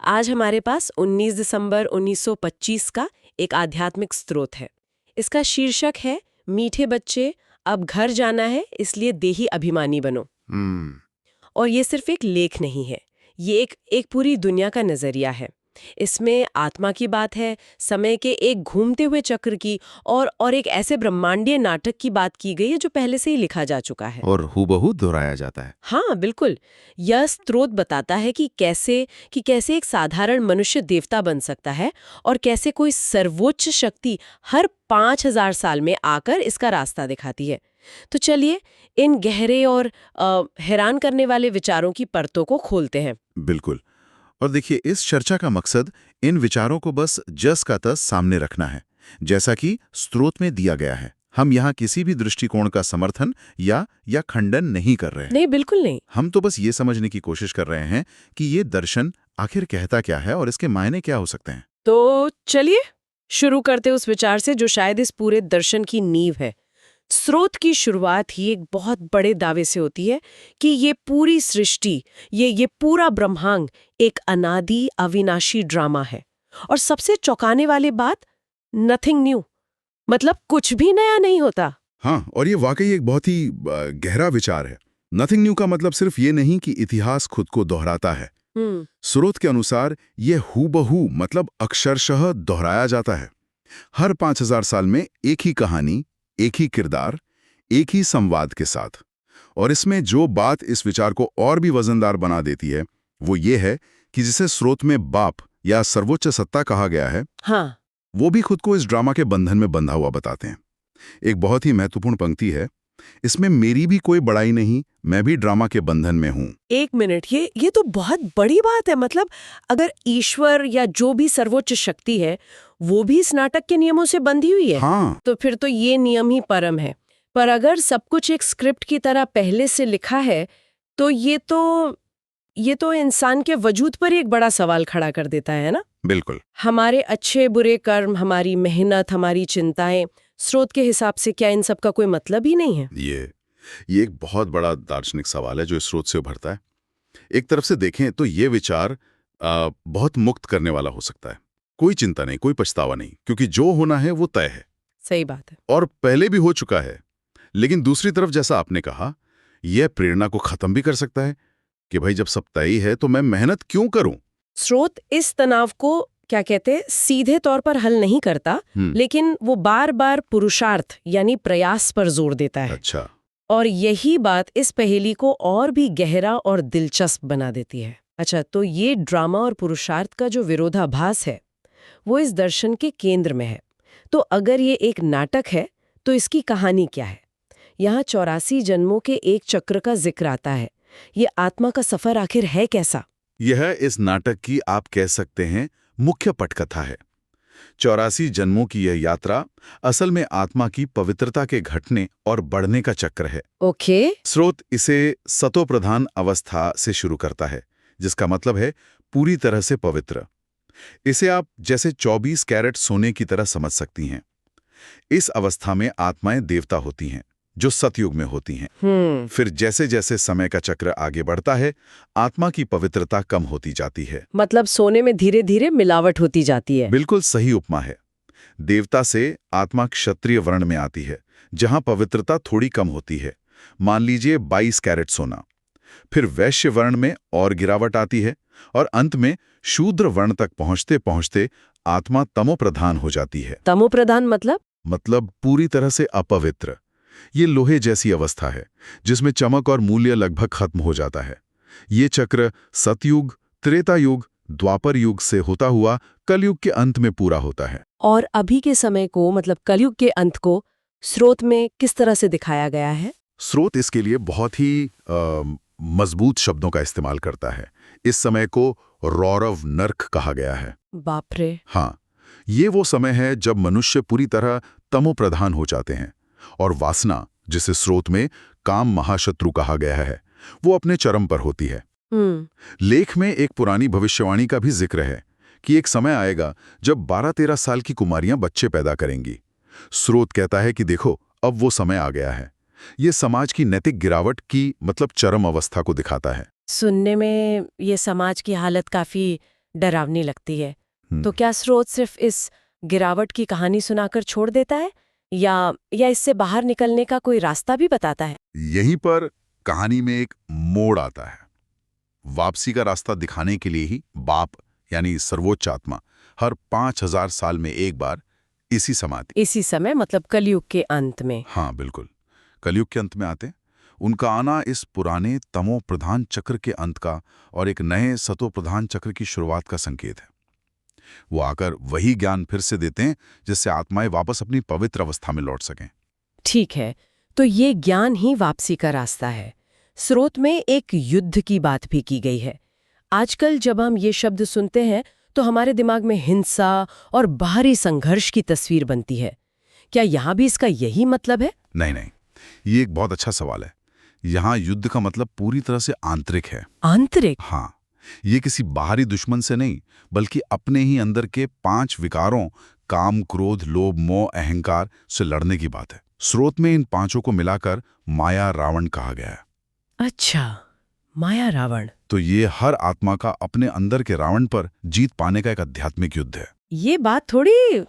आज हमारे पास 19 दिसंबर 1925 का एक आध्यात्मिक स्रोत है। इसका शीर्षक है मीठे बच्चे, अब घर जाना है इसलिए देही अभिमानी बनो। और ये सिर्फ एक लेख नहीं है, ये एक पूरी दुनिया का नजरिया है। इसमें आत्मा की बात है, समय के एक घूमते हुए चक्र की और एक ऐसे ब्रह्मांडीय नाटक की बात की गई है जो पहले से ही लिखा जा चुका है और हूबहू दोहराया जाता है। हाँ बिल्कुल। यह स्रोत बताता है कि कैसे एक साधारण मनुष्य देवता बन सकता है और कैसे कोई सर्वोच्च शक्ति हर 5000 साल में आकर इसका रास्ता दिखाती है। तो चलिए इन गहरे और हैरान करने वाले विचारों की परतों को खोलते हैं। बिल्कुल। और देखिए, इस चर्चा का मकसद इन विचारों को बस जस का तस सामने रखना है, जैसा कि स्रोत में दिया गया है। हम यहाँ किसी भी दृष्टिकोण का समर्थन या खंडन नहीं कर रहे हैं। नहीं, बिल्कुल नहीं। हम तो बस ये समझने की कोशिश कर रहे हैं कि ये दर्शन आखिर कहता क्या है और इसके मायने क्या हो सकते हैं। तो चलिए शुरू करते उस विचार से जो शायद इस पूरे दर्शन की नींव है। स्रोत की शुरुआत ही एक बहुत बड़े दावे से होती है कि ये पूरी सृष्टि, ये पूरा ब्रह्मांड एक अनादि अविनाशी ड्रामा है। और सबसे चौंकाने वाली बात, नथिंग न्यू, मतलब कुछ भी नया नहीं होता। हाँ, और ये वाकई एक बहुत ही गहरा विचार है। नथिंग न्यू का मतलब सिर्फ ये नहीं कि इतिहास खुद को दोहराता है। स्रोत के अनुसार ये हूबहू मतलब अक्षरशः दोहराया जाता है। हर 5000 साल में एक ही कहानी, एक ही किरदार, एक ही संवाद के साथ। और इसमें जो बात इस विचार को और भी वजनदार बना देती है वो ये है कि जिसे स्रोत में बाप या सर्वोच्च सत्ता कहा गया है, हाँ, वो भी खुद को इस ड्रामा के बंधन में बंधा हुआ बताते हैं। एक बहुत ही महत्वपूर्ण पंक्ति है, इसमें मेरी भी कोई बड़ाई नहीं, मैं भी ड्रामा के बंधन में हूं। एक मिनट, ये तो बहुत बड़ी बात है। मतलब अगर ईश्वर या जो भी सर्वोच्च शक्ति है वो भी इस नाटक के नियमों से बंधी हुई है, हाँ, तो फिर तो ये नियम ही परम है। पर अगर सब कुछ एक स्क्रिप्ट की तरह पहले से लिखा है तो ये तो इंसान के वजूद पर एक बड़ा सवाल खड़ा कर देता है ना। बिल्कुल। हमारे अच्छे बुरे कर्म, हमारी मेहनत, हमारी चिंताएं, स्रोत के हिसाब से क्या इन सब का कोई मतलब ही नहीं है? ये एक बहुत बड़ा दार्शनिक सवाल है जो इस स्रोत से उभरता है। एक तरफ से देखें तो ये विचार बहुत मुक्त करने वाला हो सकता है। कोई चिंता नहीं, कोई पछतावा नहीं, क्योंकि जो होना है वो तय है। सही बात है। और पहले भी हो चुका है। लेकिन दूसरी तरफ, जैसा आपने कहा, यह प्रेरणा को खत्म भी कर सकता है कि भाई जब सब तय ही है तो मैं मेहनत क्यों करूं। स्रोत इस तनाव को क्या कहते हैं सीधे तौर पर हल नहीं करता, लेकिन वो बार बार पुरुषार्थ यानी प्रयास पर जोर देता है। अच्छा। और यही बात इस पहेली को और भी गहरा और दिलचस्प बना देती है। अच्छा, तो ये ड्रामा और पुरुषार्थ का जो विरोधाभास है वो इस दर्शन के केंद्र में है। तो अगर ये एक नाटक है तो इसकी कहानी क्या है? यहाँ 84 जन्मों के एक चक्र का जिक्र आता है। ये आत्मा का सफर आखिर है कैसा? यह इस नाटक की, आप कह सकते हैं, मुख्य पटकथा है। 84 जन्मों की यह यात्रा असल में आत्मा की पवित्रता के घटने और बढ़ने का चक्र है। ओके। स्रोत इसे सतोप्रधान अवस्था से शुरू करता है, जिसका मतलब है पूरी तरह से पवित्र। इसे आप जैसे 24 कैरेट सोने की तरह समझ सकती हैं। इस अवस्था में आत्माएं देवता होती हैं, जो सतयुग में होती हैं। फिर जैसे जैसे समय का चक्र आगे बढ़ता है, आत्मा की पवित्रता कम होती जाती है। मतलब सोने में धीरे धीरे मिलावट होती जाती है। बिल्कुल सही उपमा है। देवता से आत्मा क्षत्रिय वर्ण में आती है, जहां पवित्रता थोड़ी कम होती है। मान लीजिए 22 कैरेट सोना। फिर वैश्य वर्ण में और गिरावट आती है और अंत में शूद्र वर्ण तक पहुंचते पहुंचते आत्मा तमोप्रधान हो जाती है। तमोप्रधान मतलब पूरी तरह से अपवित्र। ये लोहे जैसी अवस्था है जिसमें चमक और मूल्य लगभग खत्म हो जाता है। ये चक्र सतयुग, त्रेता युग, द्वापर युग से होता हुआ कलयुग के अंत में पूरा होता है। और अभी के समय को, मतलब कलयुग के अंत को, स्रोत में किस तरह से दिखाया गया है? स्रोत इसके लिए बहुत ही मजबूत शब्दों का इस्तेमाल करता है। इस समय को रौरव नर्क कहा गया है। बाप रे। हाँ, ये वो समय है जब मनुष्य पूरी तरह तमोप्रधान हो जाते हैं और वासना, जिसे स्रोत में काम महाशत्रु कहा गया है, वो अपने चरम पर होती है। लेख में एक पुरानी भविष्यवाणी का भी जिक्र है कि एक समय आएगा जब 12-13 साल की कुमारियां बच्चे पैदा करेंगी। स्रोत कहता है कि देखो, अब वो समय आ गया है। ये समाज की नैतिक गिरावट की, मतलब चरम अवस्था को दिखाता है। सुनने में ये समाज की हालत काफी डरावनी लगती है। हम्म। तो क्या स्रोत सिर्फ इस गिरावट की कहानी सुनाकर छोड़ देता है या इससे बाहर निकलने का कोई रास्ता भी बताता है? यहीं पर कहानी में एक मोड़ आता है। वापसी का रास्ता दिखाने के लिए ही बाप यानी सर्वोच्च आत्मा हर 5000 साल में एक बार इसी समय मतलब कलयुग के अंत में। हाँ बिल्कुल, कलयुग के अंत में आते। उनका आना इस पुराने तमो प्रधान चक्र के अंत का और एक नए सतो प्रधान चक्र की शुरुआत का संकेत है। वो आकर वही ज्ञान फिर से देते हैं जिससे आत्माएं वापस अपनी पवित्र अवस्था में लौट सकें। ठीक है, तो ये ज्ञान ही वापसी का रास्ता है। स्रोत में एक युद्ध की बात भी की गई है। आजकल जब हम ये शब्द सुनते हैं तो हमारे दिमाग में हिंसा और बाहरी संघर्ष की तस्वीर बनती है। क्या यहाँ भी इसका यही मतलब है? नहीं, ये एक बहुत अच्छा सवाल है। यहाँ युद्ध का मतलब पूरी तरह से आंतरिक है। आंतरिक? हाँ, ये किसी बाहरी दुश्मन से नहीं, बल्कि अपने ही अंदर के 5 विकारों काम, क्रोध, लोभ, मोह, अहंकार से लड़ने की बात है। स्रोत में इन 5 को मिलाकर माया रावण कहा गया है। अच्छा, माया रावण। तो ये हर आत्मा का अपने अंदर के रावण पर जीत पाने का एक आध्यात्मिक युद्ध है। ये बात थोड़ी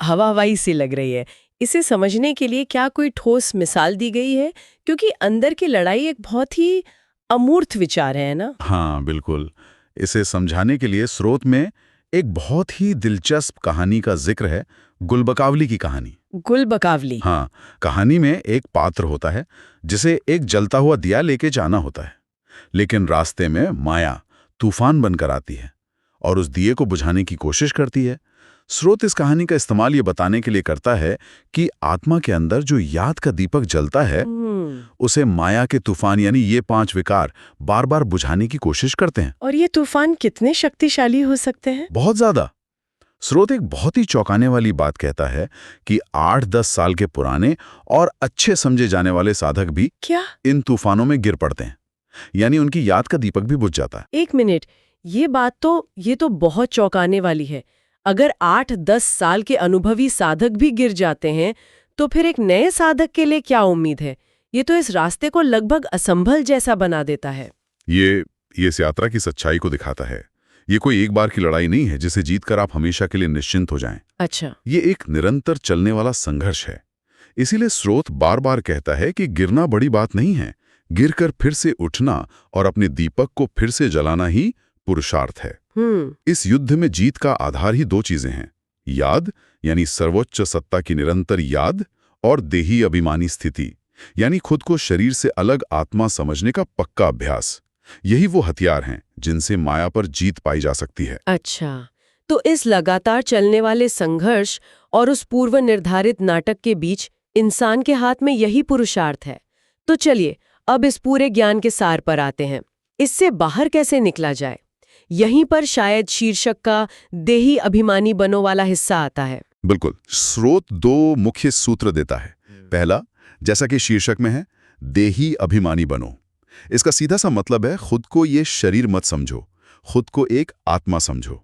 हवा-हवाई सी लग रही है। इसे समझने के लिए क्या कोई ठोस मिसाल दी गई है? क्योंकि अंदर की लड़ाई एक बहुत ही अमूर्त विचार है ना? हाँ बिल्कुल, इसे समझाने के लिए स्रोत में एक बहुत ही दिलचस्प कहानी का जिक्र है, गुलबकावली की कहानी। गुलबकावली? हाँ, कहानी में एक पात्र होता है जिसे एक जलता हुआ दिया लेके जाना होता है, लेकिन रास्ते में माया तूफान बनकर आती है और उस दिए को बुझाने की कोशिश करती है। स्रोत इस कहानी का इस्तेमाल ये बताने के लिए करता है कि आत्मा के अंदर जो याद का दीपक जलता है उसे माया के तूफान यानी ये 5 विकार बार बार बुझाने की कोशिश करते हैं। और ये तूफान कितने शक्तिशाली हो सकते हैं? बहुत ज्यादा। स्रोत एक बहुत ही चौंकाने वाली बात कहता है कि 8-10 साल के पुराने और अच्छे समझे जाने वाले साधक भी क्या इन तूफानों में गिर पड़ते हैं, यानी उनकी याद का दीपक भी बुझ जाता है। एक मिनट, ये तो बहुत चौंकाने वाली है। अगर 8-10 साल के अनुभवी साधक भी गिर जाते हैं तो फिर एक नए साधक के लिए क्या उम्मीद है? ये तो इस रास्ते को लगभग असंभल जैसा बना देता है। ये इस यात्रा की सच्चाई को दिखाता है। ये कोई एक बार की लड़ाई नहीं है जिसे जीतकर आप हमेशा के लिए निश्चिंत हो जाएं। अच्छा। ये एक निरंतर चलने वाला संघर्ष है। इसीलिए स्रोत बार बार कहता है कि गिरना बड़ी बात नहीं है, गिरकर फिर से उठना और अपने दीपक को फिर से जलाना ही पुरुषार्थ है। इस युद्ध में जीत का आधार ही 2 चीजें हैं, याद यानी सर्वोच्च सत्ता की निरंतर याद और देही अभिमानी स्थिति यानी खुद को शरीर से अलग आत्मा समझने का पक्का अभ्यास। यही वो हथियार हैं जिनसे माया पर जीत पाई जा सकती है। अच्छा, तो इस लगातार चलने वाले संघर्ष और उस पूर्व निर्धारित नाटक के बीच इंसान के हाथ में यही पुरुषार्थ है। तो चलिए अब इस पूरे ज्ञान के सार पर आते हैं। इससे बाहर कैसे निकला जाए? यहीं पर शायद शीर्षक का देही अभिमानी बनो वाला हिस्सा आता है। बिल्कुल, स्रोत 2 मुख्य सूत्र देता है। पहला, जैसा कि शीर्षक में है, देही अभिमानी बनो। इसका सीधा सा मतलब है खुद को ये शरीर मत समझो, खुद को एक आत्मा समझो।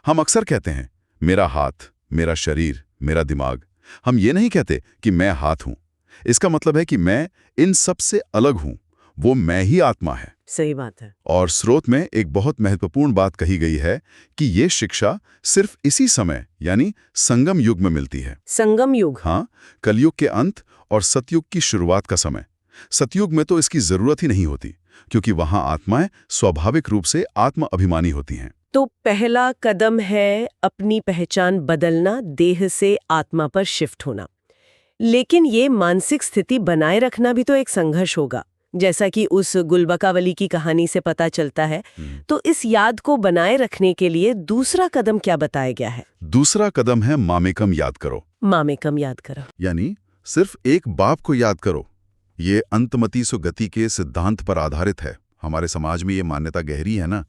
हम अक्सर कहते हैं मेरा हाथ, मेरा शरीर, मेरा दिमाग। हम ये नहीं कहते कि मैं हाथ हूं। इसका मतलब है कि मैं इन सब से अलग हूं, वो मैं ही आत्मा है। सही बात है। और स्रोत में एक बहुत महत्वपूर्ण बात कही गई है कि ये शिक्षा सिर्फ इसी समय यानी संगम युग में मिलती है। संगम युग? हाँ, कलयुग के अंत और सतयुग की शुरुआत का समय। सतयुग में तो इसकी जरूरत ही नहीं होती क्योंकि वहां आत्माएं स्वाभाविक रूप से आत्म अभिमानी होती हैं। तो पहला कदम है अपनी पहचान बदलना, देह से आत्मा पर शिफ्ट होना। लेकिन ये मानसिक स्थिति बनाए रखना भी तो एक संघर्ष होगा, जैसा कि उस गुलबकावली की कहानी से पता चलता है। तो इस याद को बनाए रखने के लिए दूसरा कदम क्या बताया गया है? दूसरा कदम है मामेकम याद करो। मामेकम याद करो यानी सिर्फ एक बाप को याद करो। ये अंतमति सुगति के सिद्धांत पर आधारित है। हमारे समाज में ये मान्यता गहरी है ना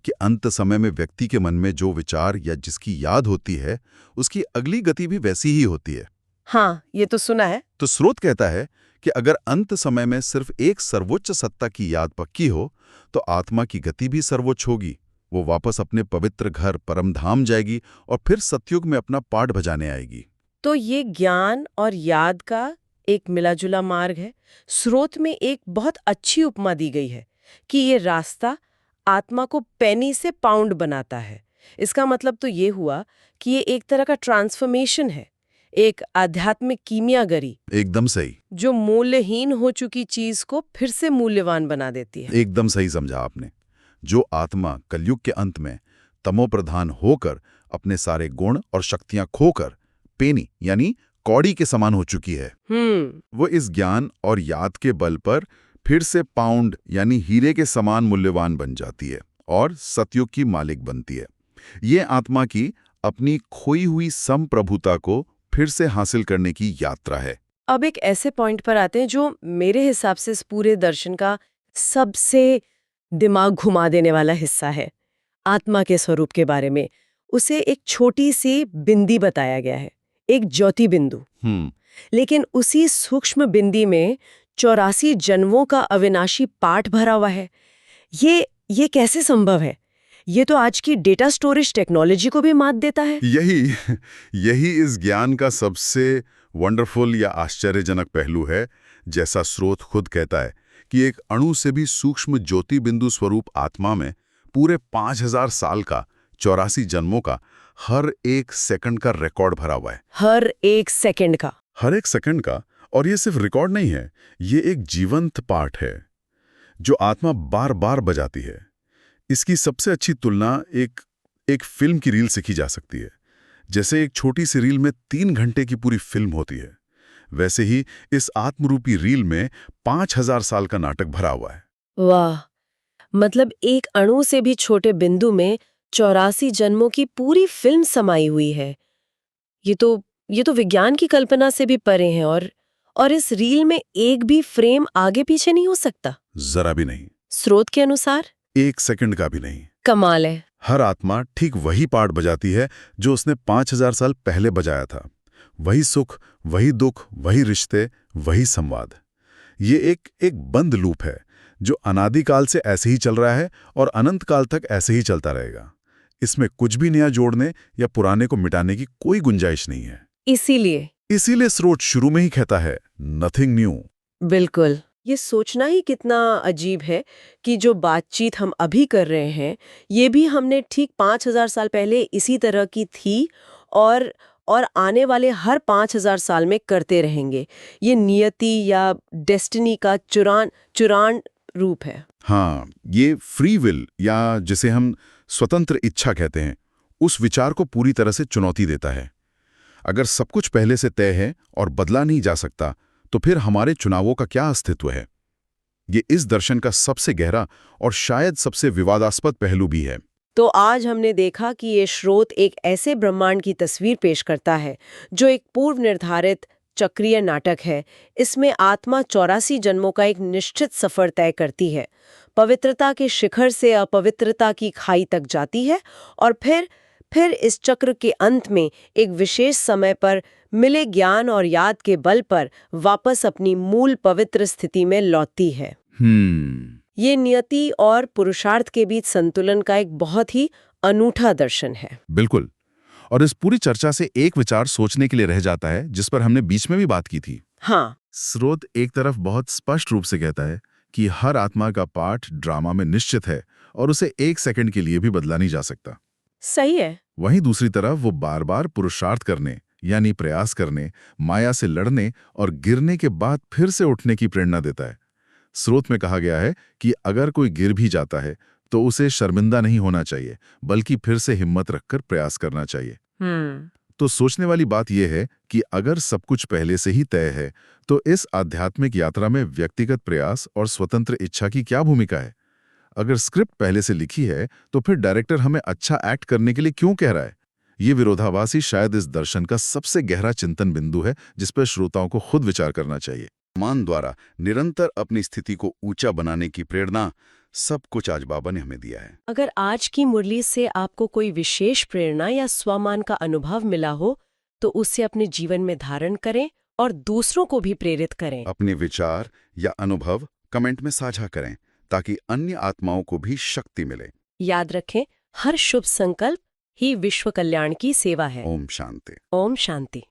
कि अंत समय में व्यक्ति के मन में जो विचार या जिसकी याद होती है उसकी अगली गति भी वैसी ही होती है। हाँ, ये तो सुना है। तो स्रोत कहता है कि अगर अंत समय में सिर्फ एक सर्वोच्च सत्ता की याद पक्की हो तो आत्मा की गति भी सर्वोच्च होगी। वो वापस अपने पवित्र घर परमधाम जाएगी और फिर सतयुग में अपना पाठ बजाने आएगी। तो ये ज्ञान और याद का एक मिलाजुला मार्ग है। स्रोत में एक बहुत अच्छी उपमा दी गई है कि ये रास्ता आत्मा को पेनी से पाउंड बनाता है। इसका मतलब तो ये हुआ कि ये एक तरह का ट्रांसफॉर्मेशन है, एक आध्यात्मिक कीमियागरी, एकदम सही। जो मूल्यहीन हो चुकी चीज को फिर से मूल्यवान बना देती है। एकदम सही समझा आपने। जो आत्मा कलयुग के अंत में तमोप्रधान होकर अपने सारे गुण और शक्तियां खोकर पेनी यानी कौड़ी के समान हो चुकी है, वो इस ज्ञान और याद के बल पर फिर से पाउंड यानी हीरे के समान मूल्यवान बन जाती है और सतयुग की मालिक बनती है। ये आत्मा की अपनी खोई हुई संप्रभुता को फिर से हासिल करने की यात्रा है। अब एक ऐसे पॉइंट पर आते हैं जो मेरे हिसाब से इस पूरे दर्शन का सबसे दिमाग घुमा देने वाला हिस्सा है। आत्मा के स्वरूप के बारे में उसे एक छोटी सी बिंदी बताया गया है, एक ज्योति बिंदु। लेकिन उसी सूक्ष्म बिंदी में 84 जन्मों का अविनाशी पाठ भरा हुआ है। ये कैसे संभव है? ये तो आज की डेटा स्टोरेज टेक्नोलॉजी को भी मात देता है। यही इस ज्ञान का सबसे वंडरफुल या आश्चर्यजनक पहलू है। जैसा स्रोत खुद कहता है कि एक अणु से भी सूक्ष्म ज्योति बिंदु स्वरूप आत्मा में पूरे 5000 साल का 84 जन्मों का हर एक सेकंड का रिकॉर्ड भरा हुआ है। हर एक सेकंड का। और ये सिर्फ रिकॉर्ड नहीं है, ये एक जीवंत पाठ है जो आत्मा बार बार बजाती है। इसकी सबसे अच्छी तुलना एक फिल्म की रील से की जा सकती है। जैसे एक छोटी सी रील में 3 घंटे की पूरी फिल्म होती है, वैसे ही इस आत्मरूपी रील में 5000 साल का नाटक भरा हुआ है। वाह! मतलब एक अणु से भी छोटे बिंदु में 84 जन्मों की पूरी फिल्म समाई हुई है। ये तो विज्ञान की कल्पना से भी परे हैं। और इस रील में एक भी फ्रेम आगे पीछे नहीं हो सकता। जरा भी नहीं। स्रोत के अनुसार 1 सेकंड का भी नहीं। कमाल है। हर आत्मा ठीक वही पाठ बजाती है जो उसने 5000 साल पहले बजाया था। वही सुख, वही दुख, वही रिश्ते, वही संवाद। ये एक बंद लूप है जो अनादिकाल से ऐसे ही चल रहा है और अनंत काल तक ऐसे ही चलता रहेगा। इसमें कुछ भी नया जोड़ने या पुराने को मिटाने की कोई गुंजाइश नहीं है। इसीलिए स्रोत शुरू में ही कहता है, नथिंग न्यू। बिल्कुल। ये सोचना ही कितना अजीब है कि जो बातचीत हम अभी कर रहे हैं, ये भी हमने ठीक 5000 साल पहले इसी तरह की थी और आने वाले हर 5000 साल में करते रहेंगे। ये नियति या डेस्टिनी का चुरान रूप है। हाँ, ये फ्री विल या जिसे हम स्वतंत्र इच्छा कहते हैं, उस विचार को पूरी तरह से चुनौती देता है। अगर सब कुछ पहले से तय है और बदला नहीं जा सकता, तो फिर हमारे चुनावों का क्या अस्तित्व है? ये इस दर्शन का सबसे गहरा और शायद सबसे विवादास्पद पहलू भी है। तो आज हमने देखा कि ये स्रोत एक ऐसे ब्रह्मांड की तस्वीर पेश करता है जो एक पूर्व निर्धारित चक्रीय नाटक है। इसमें आत्मा 84 जन्मों का एक निश्चित सफर तय करती है, पवित्रता के शिखर से अपवित्रता की खाई तक जाती है और फिर इस चक्र के अंत में एक विशेष समय पर मिले ज्ञान और याद के बल पर वापस अपनी मूल पवित्र स्थिति में लौटती है। ये नियति और पुरुषार्थ के बीच संतुलन का एक बहुत ही अनूठा दर्शन है। बिल्कुल। और इस पूरी चर्चा से एक विचार सोचने के लिए रह जाता है, जिस पर हमने बीच में भी बात की थी। हाँ। स्रोत एक तरफ बहुत स्पष्ट रूप से कहता है कि हर आत्मा का पाठ ड्रामा में निश्चित है और उसे 1 सेकंड के लिए भी बदला नहीं जा सकता। सही है। वहीं दूसरी तरफ वो बार बार पुरुषार्थ करने यानी प्रयास करने, माया से लड़ने और गिरने के बाद फिर से उठने की प्रेरणा देता है। स्रोत में कहा गया है कि अगर कोई गिर भी जाता है तो उसे शर्मिंदा नहीं होना चाहिए, बल्कि फिर से हिम्मत रखकर प्रयास करना चाहिए। तो सोचने वाली बात यह है कि अगर सब कुछ पहले से ही तय है, तो इस आध्यात्मिक यात्रा में व्यक्तिगत प्रयास और स्वतंत्र इच्छा की क्या भूमिका है? अगर स्क्रिप्ट पहले से लिखी है, तो फिर डायरेक्टर हमें अच्छा एक्ट करने के लिए क्यों कह रहा है? ये विरोधाभासी शायद इस दर्शन का सबसे गहरा चिंतन बिंदु है, जिस पर श्रोताओं को खुद विचार करना चाहिए। मान द्वारा निरंतर अपनी स्थिति को ऊंचा बनाने की प्रेरणा सब कुछ आज बाबा ने हमें दिया है। अगर आज की मुरली से आपको कोई विशेष प्रेरणा या स्वमान का अनुभव मिला हो, तो उसे अपने जीवन में धारण करें और दूसरों को भी प्रेरित करें। अपने विचार या अनुभव कमेंट में साझा करें, ताकि अन्य आत्माओं को भी शक्ति मिले। याद रखें, हर शुभ संकल्प ही विश्व कल्याण की सेवा है। ओम शांति। ओम शांति।